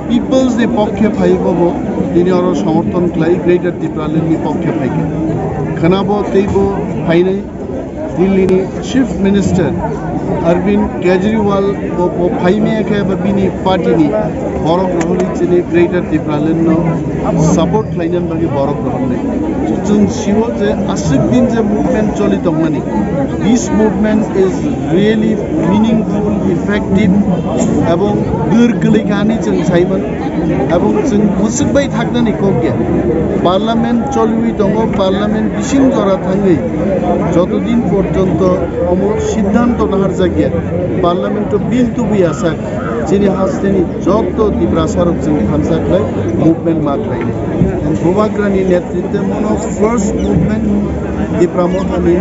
People's नि पक्षे फाइबो दिनै अरो समर्थन क्लाई ग्रेटर त्रिपुरालेण्ड नि पक्षे फाइके खनाबो तैबो फाइनै दिल्ली चीफ मिनिस्टर अरविंद केजरीवाल को फाइमे के बिनी पार्टी नि बरक रहनि चिनि ग्रेटर त्रिपुरालेण्ड नो सपोर्ट खालायनान बागै बरक रहनि जों सिवो जे आसिक दिन जे मुभमेंट चलि दंमोन this movement is really meaningful effective एवं गोरगोलै गानि जों साइमोन एवं जों मुसुकबाय थागनानै कोगे पार्लामेंट चलुई दङ पार्लामेंट बिसिं जरा थाङै যতদিন পর্যন্ত অমর সিদ্ধান্ত নাহার জায়গা পার্লামেন্ট বিল তুবি আসাক যিনি হাসতেনি যত ত্রিপুরা সরক जों थांसाखलाय मुभमेंट माख्लायनो गोबाग्रानि नेतृत्वे मनो फर्स्ट मुभमेंट त्रिपुरा महानि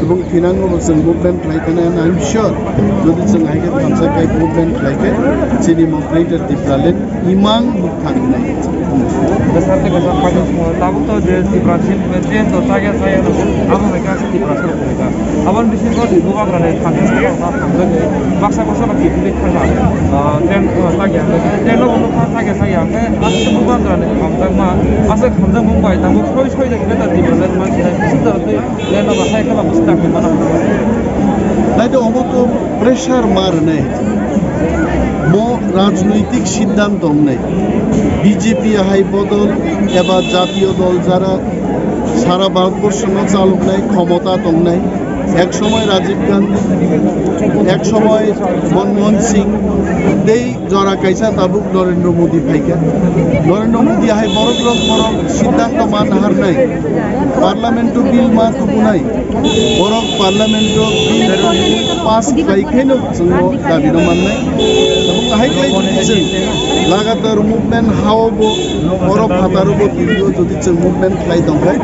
এবং थिनांगो जों मुभमेंट खालायखाना आइ एम श्योर যদি जों हायके थांसाखलाय मुभमेंट खालायके যিনি ग्रेटर त्रिपुरालेण्ड इमां थांनाय Dasarte ka sa pagod mo, tabo to de Tripura President to saya abo mereka Tripura soro mereka. Awan bisin ko buka grane thangke sa thangke baksa kosa ba kipili khana. Den saya den lo no thangke saya ke as buka grane thangke ma ase khamda mumbai tabo khoi de ke ta Tripura ma sidar te den lo ba hai kala bustak mana. Lai to omo to pressure mar nei মো রাজনৈতিক সিদ্ধান্ত নাই BJP high বদল এবা জাতীয় দল যারা সারা ভারতবর্ষ চালক নাই ক্ষমতা দং নাই এক সময় রাজীব গান্ধী এক সময় মনমোহন সিং দেই জরা কাইসা তাবুক নরেন্দ্র মোদী ভাইকা নরেন্দ্র মোদী হাই বড় সিদ্ধান্ত মান হার নাই পার্লামেন্ট বিল মা তো নাই বড় পার্লামেন্ট বিল পাস গাইখাইनो जोङो दाबिनो माननाय এবং हाइक्लाय जों लागातार मुभमेंट हावबो बरफ फातारबो दियो जुदि जों मुभमेंट खालाय दंखाय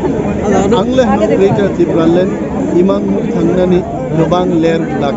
आंले हानो ग्रेटर त्रिपुरालेण्ड इमां थांनानै गोबां लेर लाख